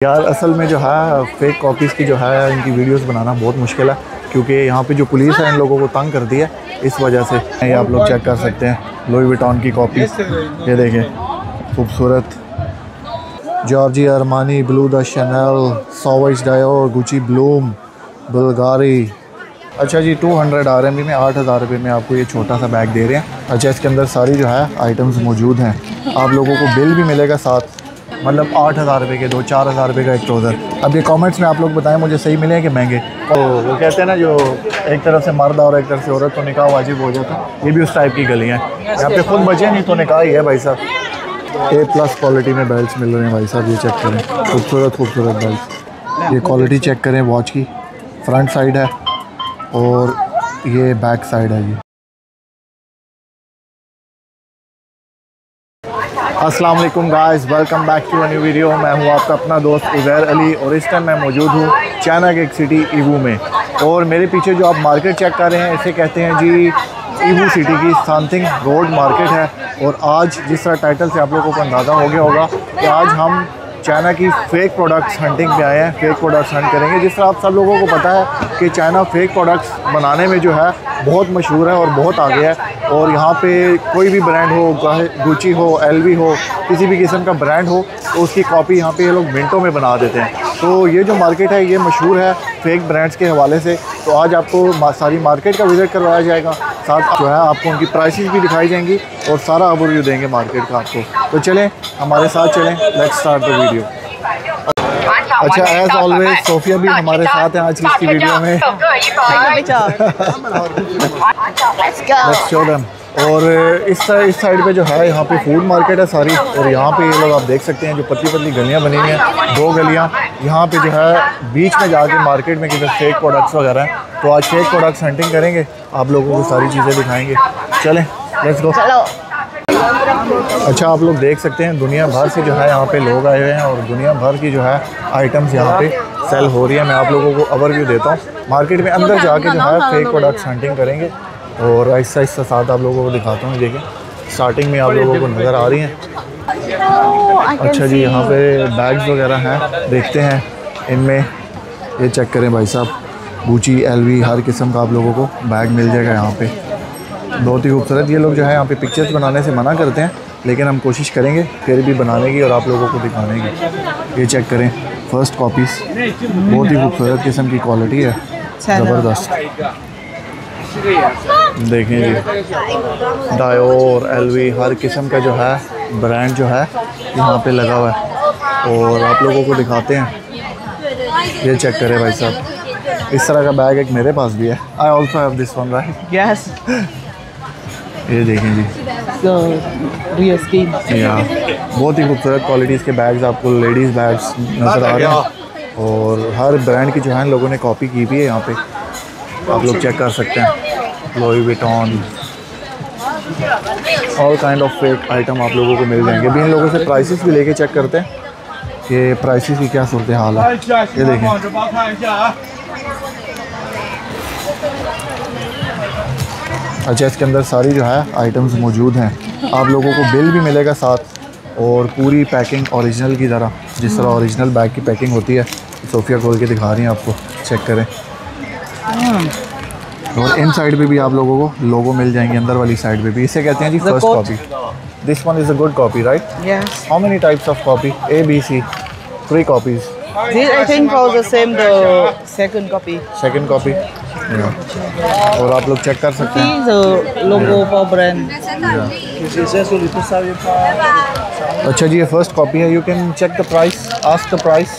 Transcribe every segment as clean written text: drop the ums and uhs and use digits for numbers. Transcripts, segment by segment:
यार असल में जो है फ़ेक कॉपीज़ की जो है इनकी वीडियोस बनाना बहुत मुश्किल है, क्योंकि यहाँ पे जो पुलिस है इन लोगों को तंग कर दिया है इस वजह से। ये आप लोग चेक कर सकते हैं लुई विटॉन की कॉपी, ये देखें खूबसूरत Giorgio Armani, bleu de Chanel, Sauvage Dior, Gucci Bloom, Bulgari. अच्छा जी 200 RMB में 8000 रुपये में आपको ये छोटा सा बैग दे रहे हैं। अच्छा इसके अंदर सारी जो है आइटम्स मौजूद हैं, आप लोगों को बिल भी मिलेगा साथ, मतलब 8000 रुपये के दो, 4000 रुपये का एक ट्राउज़र। अब ये कमेंट्स में आप लोग बताएं मुझे सही मिले कि महंगे। तो वो कहते हैं ना जो एक तरफ से मर्द और एक तरफ से औरत तो निकाह वाजिब हो जाता है, ये भी उस टाइप की गलियाँ हैं। यहाँ पे खुद बचे नहीं तो निकाह ही है भाई साहब। A+ क्वालिटी में बेल्ट मिल रहे हैं भाई साहब, ये चेक करें खूबसूरत खूबसूरत बेल्ट। ये क्वालिटी चेक करें, वॉच की फ्रंट साइड है और ये बैक साइड है। जी अस्सलाम वालेकुम guys, welcome back to a new video. मैं हूं आपका अपना दोस्त उज़ैर अली और इस टाइम मैं मौजूद हूं चाइना के एक सिटी ईवू में। और मेरे पीछे जो आप मार्केट चेक कर रहे हैं इसे कहते हैं जी ईवू सिटी की समथिंग रोड मार्केट है। और आज जिस तरह टाइटल से आप लोगों को अंदाज़ा हो गया होगा कि आज हम चाइना की फ़ेक प्रोडक्ट्स हंटिंग पे आए हैं, फ़ेक प्रोडक्ट्स हंट करेंगे। जिस तरह आप सब लोगों को पता है कि चाइना फ़ेक प्रोडक्ट्स बनाने में जो है बहुत मशहूर है और बहुत आगे है। और यहाँ पे कोई भी ब्रांड हो, गुची हो, LV हो, किसी भी किस्म का ब्रांड हो तो उसकी कॉपी यहाँ पे ये लोग मिनटों में बना देते हैं। तो ये जो मार्केट है ये मशहूर है फ़ेक ब्रांड्स के हवाले से। तो आज आपको सारी मार्केट का विज़िट करवाया जाएगा, साथ जो है आपको उनकी प्राइसेस भी दिखाई जाएंगी और सारा ओवरव्यू देंगे मार्केट का आपको। तो चलें हमारे साथ चलें, लेट्स स्टार्ट द वीडियो। अच्छा एज ऑलवेज सोफिया भी हमारे साथ हैं आज की वीडियो में। Let's show them. और इस साइड पे जो है यहाँ पे फूड मार्केट है सारी, और यहाँ पे ये लोग आप देख सकते हैं जो पतली पतली गलियाँ बनी हुई हैं, 2 गलियाँ। यहाँ पे जो है बीच में जाके मार्केट में किधर फेक प्रोडक्ट्स वगैरह हैं। तो आज फेक प्रोडक्ट्स हंटिंग करेंगे, आप लोगों को सारी चीज़ें दिखाएंगे। चलें लेट्स गो। अच्छा आप लोग देख सकते हैं दुनिया भर से जो है यहाँ पे लोग आए हुए हैं और दुनिया भर की जो है आइटम्स यहाँ पे सेल हो रही है। मैं आप लोगों को ओवरव्यू देता हूँ मार्केट में। अंदर जाके जो है फेक प्रोडक्ट्स हंटिंग करेंगे और ऐसा साथ आप लोगों को दिखाता हूँ। देखिए स्टार्टिंग में आप लोगों को नज़र आ रही हैं। अच्छा जी यहाँ पे बैग्स वगैरह हैं, देखते हैं इनमें। ये चेक करें भाई साहब, गुची, LV हर किस्म का आप लोगों को बैग मिल जाएगा यहाँ पे, बहुत ही खूबसूरत। ये लोग जो है यहाँ पे पिक्चर्स बनाने से मना करते हैं, लेकिन हम कोशिश करेंगे फिर भी बनाने की और आप लोगों को दिखाने की। ये चेक करें फर्स्ट कॉपीज़, बहुत ही खूबसूरत किस्म की क्वालिटी है, ज़बरदस्त। देखें जी डायोर, LV हर किस्म का जो है ब्रांड जो है यहाँ पे लगा हुआ है और आप लोगों को दिखाते हैं। ये चेक करें भाई साहब, इस तरह का बैग एक मेरे पास भी है। I also have this one right. Yes ये देखें जी बहुत ही खूबसूरत क्वालिटीज़ के बैग्स आपको लेडीज़ बैग्स नज़र आ रहे हैं और हर ब्रांड की जो है लोगों ने कॉपी की भी है। यहाँ पे आप लोग चेक कर सकते हैं Louis Vuitton, all kind of fake item आप लोगों को मिल जाएंगे। भी इन लोगों से प्राइसेस भी लेके चेक करते हैं कि प्राइसेस की क्या सूरत हाल है। ये देखें अच्छा इसके अंदर सारी जो है आइटम्स मौजूद हैं, आप लोगों को बिल भी मिलेगा साथ और पूरी पैकिंग ओरिजिनल की तरह, जिस तरह ओरिजिनल बैग की पैकिंग होती है। सोफिया खोल के दिखा रही हैं आपको, चेक करें। और इन साइड पे भी आप लोगों को लोगो मिल जाएंगे, अंदर वाली साइड पे भी। इसे कहते हैं जी first copy. This one is a good copy right? Yes. How many types of copy? A, B, C 3 copies. This I think for the same the second copy. Second copy. और आप लोग check कर सकते हैं the logo for brand. अच्छा जी ये first copy है। You can check the price, ask the price.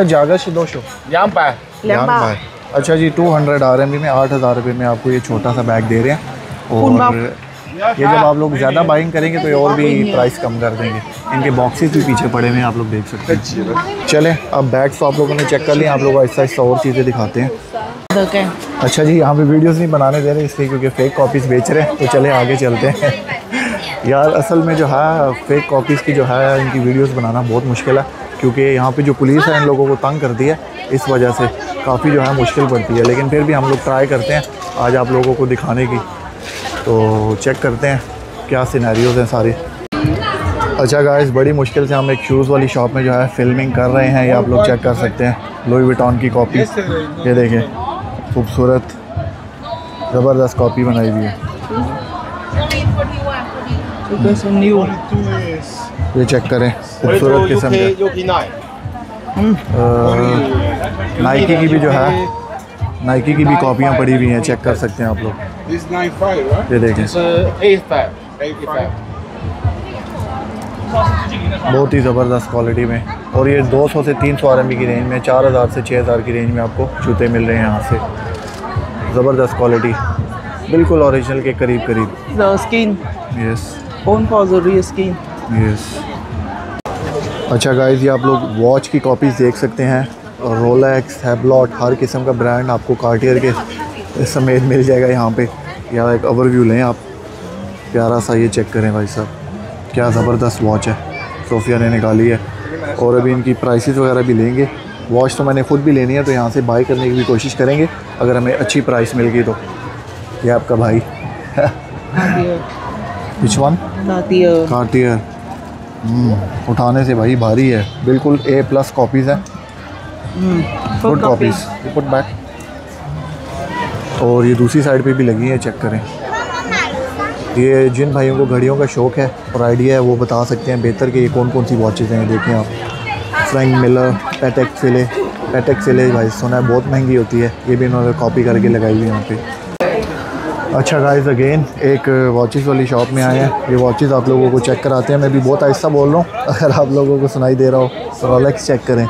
जागा से 200 200। अच्छा जी 200 RMB में 8000 रुपये में आपको ये छोटा सा बैग दे रहे हैं। और ये जब आप लोग ज़्यादा बाइंग करेंगे तो ये और भी प्राइस कम कर देंगे। इनके बॉक्सेस भी पीछे पड़े हुए हैं, आप लोग देख सकते हैं। चलें अब बैग्स तो आप लोगों ने चेक कर लिया, आप लोगों को आहिस्ता आहिस्ता और चीज़ें दिखाते हैं। अच्छा जी यहाँ पे वीडियोस नहीं बनाने दे रहे इसलिए क्योंकि फ़ेक कॉपीज़ बेच रहे हैं। तो चले आगे चलते हैं। यार असल में जो है फ़ेक कॉपीज़ की जो है इनकी वीडियोस बनाना बहुत मुश्किल है, क्योंकि यहाँ पे जो पुलिस है इन लोगों को तंग कर दिया है, इस वजह से काफ़ी जो है मुश्किल पड़ती है। लेकिन फिर भी हम लोग ट्राई करते हैं आज आप लोगों को दिखाने की। तो चेक करते हैं क्या सिनेरियोज़ हैं सारे। अच्छा गाइस, बड़ी मुश्किल से हम एक शूज़ वाली शॉप में जो है फिल्मिंग कर रहे हैं। ये आप लोग चेक कर सकते हैं, लुई विटॉन की कॉपी। ये देखें, खूबसूरत ज़बरदस्त कॉपी बनाई हुई है। ये चेक करें, खूबसूरत किस्म के। नाइकी की भी जो है, नाइकी की भी कॉपियाँ पड़ी हुई हैं, चेक कर सकते हैं आप लोग। ये देखें, बहुत ही ज़बरदस्त क्वालिटी में। और ये 200 से 300 RMB की रेंज में, 4000 से 6000 की रेंज में आपको जूते मिल रहे हैं यहाँ से। ज़बरदस्त क्वालिटी, बिल्कुल ओरिजिनल के करीब करीब। The skin. Yes, Own for the real skin. Yes. अच्छा गाइस, ये आप लोग वॉच की कॉपीज़ देख सकते हैं। रोलेक्स, हैवलॉट, हर किस्म का ब्रांड आपको कार्टियर के समेत मिल जाएगा यहाँ पे। या एक ओवरव्यू लें आप, प्यारा सा ये चेक करें भाई साहब, क्या ज़बरदस्त वॉच है, सोफिया ने निकाली है। और अभी इनकी प्राइसेस वगैरह भी लेंगे। वॉच तो मैंने ख़ुद भी लेनी है, तो यहाँ से बाई करने की भी कोशिश करेंगे अगर हमें अच्छी प्राइस मिल गई तो। ये आपका भाई विच वन? कार्टियर। उठाने से भाई भारी है, बिल्कुल A+ कॉपीज़ है, गुड कॉपीज़। Put back. और ये दूसरी साइड पे भी लगी है, चेक करें। ये जिन भाइयों को घड़ियों का शौक़ है और आइडिया है, वो बता सकते हैं बेहतर कि ये कौन कौन सी वॉचेज़ हैं। देखें आप, फ्रैंक मिलर, पैटेक फिले भाई सुना है बहुत महंगी होती है, ये भी इन्होंने कॉपी करके लगाई हुई है यहाँ पे। अच्छा गाइस, अगेन एक वॉचेज़ वाली शॉप में आए हैं। ये वॉचेज़ आप लोगों को चेक कराते हैं। मैं भी बहुत आहिस्ता बोल रहा हूँ, अगर आप लोगों को सुनाई दे रहा हो तो रोलेक्स चेक करें।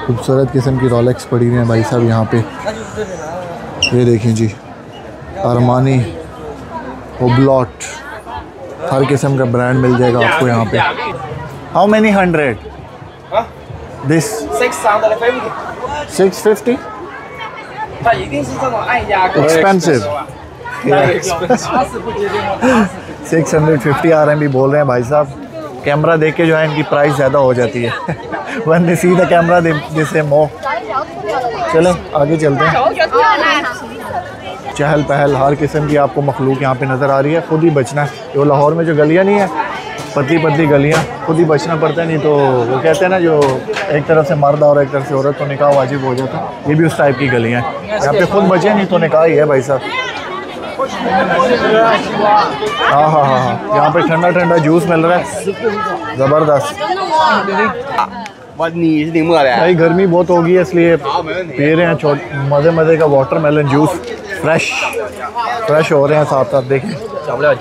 खूबसूरत किस्म की रोलेक्स पड़ी हुई हैं भाई साहब यहाँ पे। ये देखें जी, अरमानी, ओब्लॉट, हर किस्म का ब्रांड मिल जाएगा आपको यहाँ पे। How many 100? This 650? Expensive. 650 RMB बोल रहे हैं भाई साहब। कैमरा देख के जो है इनकी प्राइस ज़्यादा हो जाती है। One they see the camera this more. चलें आगे चलते हैं। चहल पहल, हर किस्म की आपको मखलूक यहाँ पे नज़र आ रही है। खुद ही बचना है। जो लाहौर में जो गलियाँ नहीं है, पतली पतली गलियाँ, खुद ही बचना पड़ता है, नहीं तो वो कहते हैं ना, जो एक तरफ से मर्द और एक तरफ से औरत तो निकाह वाजिब हो जाता है। ये भी उस टाइप की गलियाँ हैं। यहाँ पे खुद बचे, नहीं तो निकाह ही है भाई साहब। हाँ हाँ हाँ हाँ, यहाँ पे ठंडा ठंडा जूस मिल रहा है, ज़बरदस्त। भाई गर्मी बहुत होगी है, इसलिए पी रहे हैं मज़े मज़े का वाटरमेलन जूस। फ्रेश हो रहे हैं साथ साथ। देखें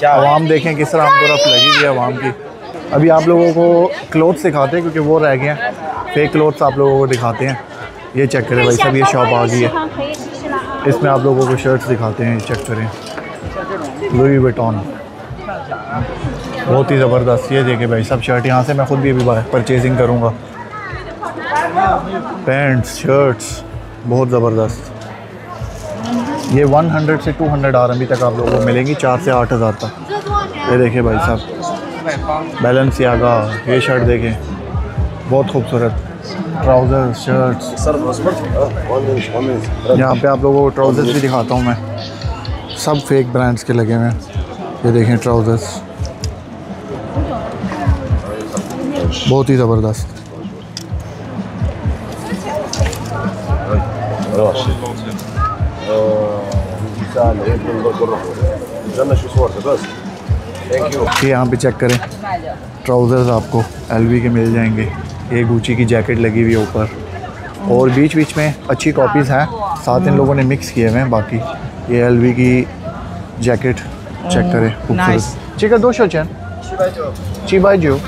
आवाम, देखें किस तरह हम तरफ लगी हुई है आवाम की। अभी आप लोगों को क्लोथ्स दिखाते हैं क्योंकि वो रह गए हैं, फेक क्लोथ्स आप लोगों को दिखाते हैं। ये चेक करें भाई साहब, ये शॉप आ गई है, इसमें आप लोगों को शर्ट्स दिखाते हैं। चेक करें, लुई विटॉन, बहुत ही ज़बरदस्त। ये देखें भाई साहब शर्ट, यहाँ से मैं ख़ुद भी अभी परचेजिंग करूँगा। पैंट्स, शर्ट्स बहुत ज़बरदस्त। ये 100 से 200 RMB तक आप लोगों को मिलेंगी, 4 से 8000 तक। ये देखें भाई साहब, बैलेंसियागा, ये शर्ट देखें, बहुत खूबसूरत। ट्राउज़र, शर्ट्स, यहाँ पे आप लोगों को ट्राउज़र्स भी दिखाता हूँ मैं, सब फेक ब्रांड्स के लगे हुए हैं। ये देखें ट्राउज़र्स, बहुत ही ज़बरदस्त। यहाँ पे चेक करें, ट्राउज़र्स आपको LV के मिल जाएंगे। ये गुची की जैकेट लगी हुई है ऊपर, और बीच बीच में अच्छी कॉपीज़ हैं, साथ इन लोगों ने मिक्स किए हुए हैं। बाकी ये LV की जैकेट चेक करें, खूबसूरत। चिका 200 चैन चीबाजू।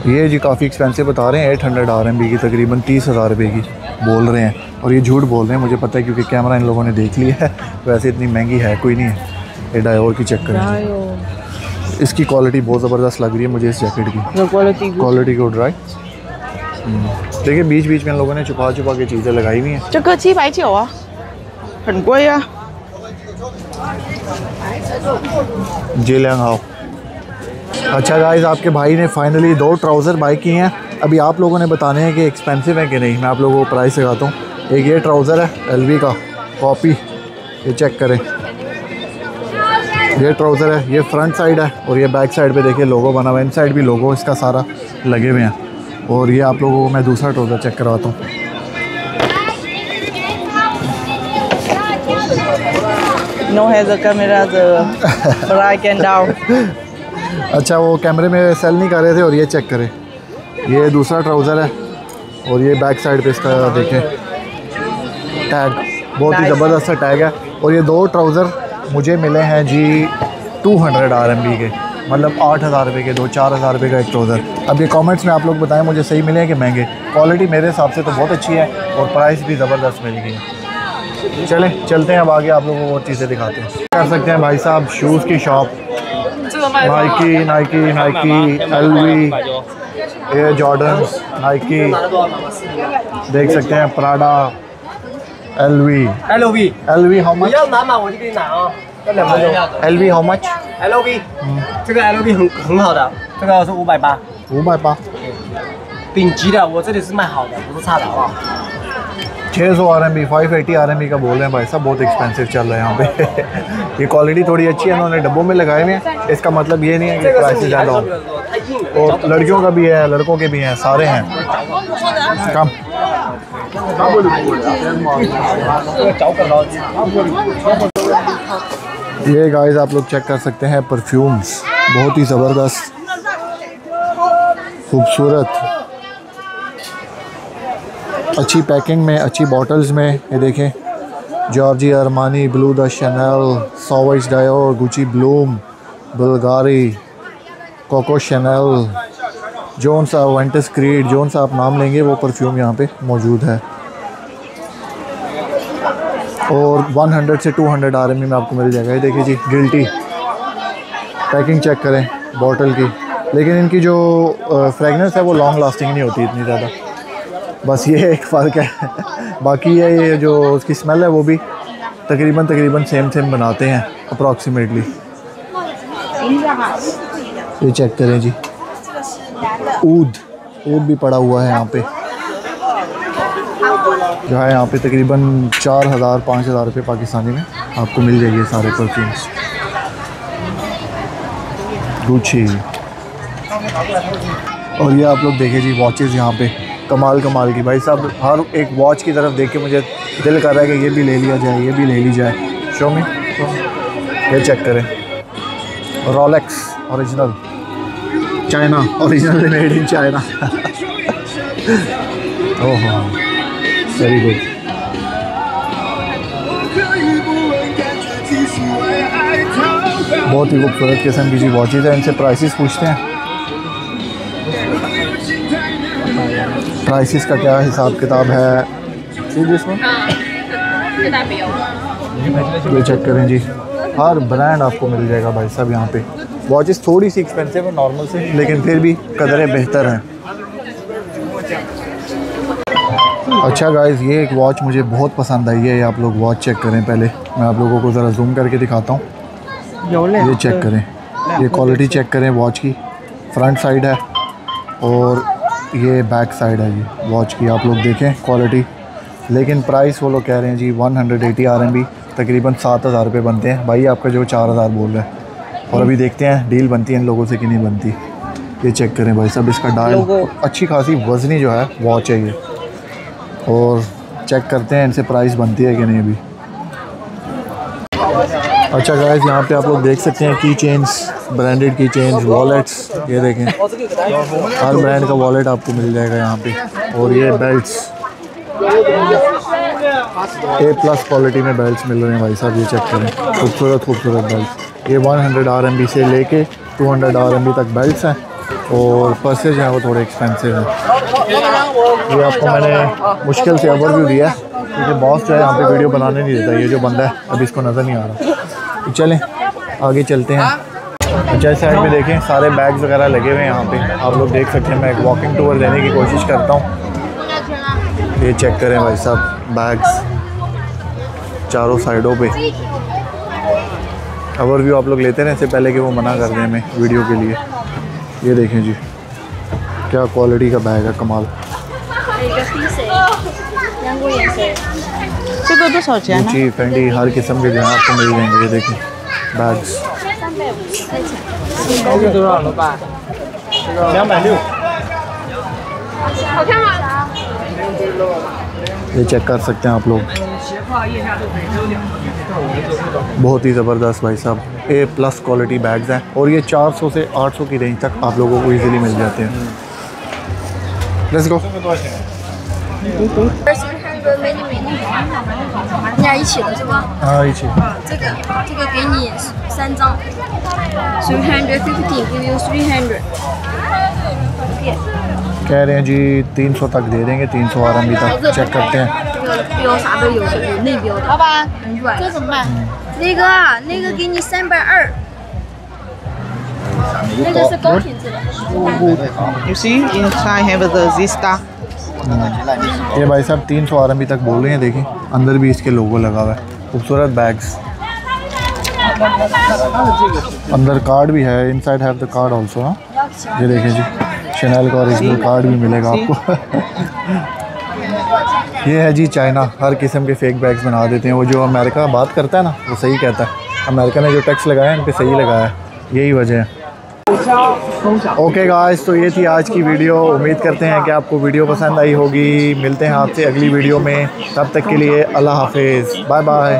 ये जी काफ़ी एक्सपेंसिव बता रहे हैं, 800 RMB की, तकरीबन 30,000 रुपये की बोल रहे हैं। और ये झूठ बोल रहे हैं, मुझे पता है क्योंकि कैमरा इन लोगों ने देख लिया है। वैसे इतनी महंगी है कोई नहीं है। ये डायोर की चेक करें, इसकी क्वालिटी बहुत ज़बरदस्त लग रही है मुझे इस जैकेट की। Quality good right. देखिए बीच बीच में इन लोगों ने छुपा छुपा के चीज़ें लगाई हुई हैं। जी लेंगे। अच्छा गाइस, आपके भाई ने फाइनली 2 ट्राउज़र बाई किए हैं। अभी आप लोगों ने बताने हैं कि एक्सपेंसिव है कि नहीं। मैं आप लोगों को प्राइस लगाता हूँ। एक ये ट्राउज़र है LV का कॉपी, ये चेक करें, ये ट्राउज़र है, ये फ्रंट साइड है और ये बैक साइड पे देखिए लोगो बना हुआ है। इन साइड भी लोगो इसका सारा लगे हुए हैं। और ये आप लोगों को मैं दूसरा ट्राउज़र चेक करवाता हूँ। No has a camera the right and down. अच्छा, वो कैमरे में सेल नहीं कर रहे थे और ये चेक करें, ये दूसरा ट्राउज़र है और ये बैक साइड पे इसका देखें टैग, बहुत ही ज़बरदस्त सा टैग है। और ये दो ट्राउज़र मुझे मिले हैं जी 200 RMB के, मतलब 8,000 रुपये के दो, 4,000 रुपये का एक ट्राउज़र। अब ये कमेंट्स में आप लोग बताएं मुझे सही मिले हैं कि महंगे। क्वालिटी मेरे हिसाब से तो बहुत अच्छी है और प्राइस भी ज़बरदस्त मिल गई है। चलें चलते हैं अब आगे, आप लोगों को और चीज़ें दिखाते हैं। कर सकते हैं भाई साहब, शूज़ की shop, Nike Nike Nike, LV, Air Jordan, Nike देख सकते हैं, Prada, LV how much? LV how much? 这个 LV 很好的，这个是580， 580，顶级的，我这里是卖好的，不是差的，好不好？ 600 RMB, 580 RMB का बोल रहे हैं भाई साहब, बहुत एक्सपेंसिव चल रहा है यहाँ पे। ये क्वालिटी थोड़ी अच्छी है, इन्होंने डब्बों में लगाए हुए हैं, इसका मतलब ये नहीं है कि प्राइस ज़्यादा हो। और लड़कियों का भी है, लड़कों के भी हैं, सारे हैं। कम ये गाइस आप लोग चेक कर सकते हैं, परफ्यूम्स बहुत ही ज़बरदस्त, खूबसूरत, अच्छी पैकिंग में, अच्छी बॉटल्स में। ये देखें, Giorgio Armani, bleu de Chanel, Sauvage Dior, Gucci Bloom, Bulgari, Coco Chanel, जोन सा वेंटस क्रीड, जोन सा आप नाम लेंगे वो परफ्यूम यहाँ पे मौजूद है। और 100 से 200 RMB में आपको मिल जाएगा। ये देखिए जी, गिल्टी, पैकिंग चेक करें बॉटल की, लेकिन इनकी जो फ्रेगनेंस है वो लॉन्ग लास्टिंग नहीं होती इतनी ज़्यादा, बस ये एक फ़र्क है। बाकी ये जो उसकी स्मेल है वो भी तकरीबन सेम बनाते हैं अप्रॉक्सीमेटली। ये चेक करें जी, ऊद भी पड़ा हुआ है यहाँ पे, जो है यहाँ पे तकरीबन 4,000-5,000 रुपये पाकिस्तानी में आपको मिल जाएगी सारे परफ्यूम्स। गुची, और ये आप लोग देखें जी, वॉचेज़ यहाँ पे कमाल की भाई साहब। हर एक वॉच की तरफ देख के मुझे दिल कर रहा है कि ये भी ले लिया जाए, ये भी ले ली जाए। शो में ये चेक करें, Rolex original China, original made in China. Oh very good. बहुत ही खूबसूरत किस्म की जी वॉचेज़ हैं। इनसे प्राइसेस पूछते हैं, प्राइसेस का क्या हिसाब किताब है। ये चेक करें जी, हर ब्रांड आपको मिल जाएगा भाई साहब यहाँ पे। वॉचेस थोड़ी सी एक्सपेंसिव है नॉर्मल से, लेकिन फिर भी कदरें बेहतर हैं। अच्छा गाइस, ये एक वॉच मुझे बहुत पसंद आई है। ये आप लोग वॉच चेक करें, पहले मैं आप लोगों को ज़रा जूम करके दिखाता हूँ। ये चेक करें, ये क्वालिटी चेक करें वॉच की। फ्रंट साइड है और ये बैक साइड है जी वॉच की, आप लोग देखें क्वालिटी। लेकिन प्राइस वो लोग कह रहे हैं जी 180 RMB, तकरीबन 7,000 रुपये बनते हैं। भाई आपका जो 4,000 बोल रहा है, और अभी देखते हैं डील बनती है इन लोगों से कि नहीं बनती। ये चेक करें भाई साहब, इसका डायल अच्छी खासी वज़नी जो है वॉच है ये, और चेक करते हैं इनसे प्राइस बनती है कि नहीं अभी। अच्छा गाइस, यहाँ पे आप लोग देख सकते हैं की चेन्स, ब्रांडेड की चेन्स, वॉलेट्स। ये देखें, हर ब्रांड का वॉलेट आपको मिल जाएगा यहाँ पे। और ये बेल्ट्स, A+ क्वालिटी में बेल्ट्स मिल रहे हैं भाई साहब। ये चेक करें, खूबसूरत बेल्ट्स। ये 100 RMB से लेके 200 RMB तक बेल्ट्स हैं, और पर्सेज हैं वो थोड़े एक्सपेंसिव हैं। ये आपको मैंने मुश्किल से ओवरव्यू दिया है, क्योंकि बॉस जो है यहाँ पे वीडियो बनाने नहीं देता। ये जो बंदा है अभी इसको नज़र नहीं आ रहा। तो चलें आगे चलते हैं। अच्छा, साइड में देखें सारे बैग्स वगैरह लगे हुए हैं यहाँ पे, आप लोग देख सकते हैं। मैं एक वॉकिंग टूर देने की कोशिश करता हूँ। ये चेक करें भाई साहब, बैग्स चारों साइडों पे। ओवरव्यू आप लोग लेते रहें इससे पहले कि वो मना कर दें हमें वीडियो के लिए। ये देखें जी, क्या क्वालिटी का बैग है, कमाल। गुची, फेंडी, हर किस्म के जो है आपको मिल जाएंगे। ये देखें बैग्स। 这个多少了吧260。好看吗？ ये चेक कर सकते हैं आप लोग, बहुत ही ज़बरदस्त भाई साहब। A+ क्वालिटी बैग्स हैं और ये 400 से 800 की रेंज तक आप लोगों को इजीली मिल जाते हैं। Let's go. 你俩一起的是吧？ हाँ一起这个给你3张，350 give you 300。 कह रहे हैं जी 300 तक दे देंगे, 300 RMB तक। चेक करते हैं। 这个标啥都有的，有内标的。老板，很软。这怎么办？那个给你320。那个是高品质的。 You see, inside have the Z-Star. ये भाई साहब 300 RMB तक बोल रहे हैं। देखिए अंदर भी इसके लोगो लगा हुआ है। खूबसूरत बैग्स, अंदर कार्ड भी है। Inside have the card also. हाँ ये देखिए जी, शनेल का ओरिजिनल कार्ड भी मिलेगा आपको। ये है जी चाइना, हर किस्म के फेक बैग्स बना देते हैं। वो जो अमेरिका बात करता है ना, वो सही कहता है। अमेरिका ने जो टैक्स लगाया है इन पे सही लगाया है, यही वजह है। ओके गाइस, तो ये थी आज की वीडियो। उम्मीद करते हैं कि आपको वीडियो पसंद आई होगी। मिलते हैं आपसे अगली वीडियो में, तब तक के लिए अल्लाह हाफिज़, बाय बाय।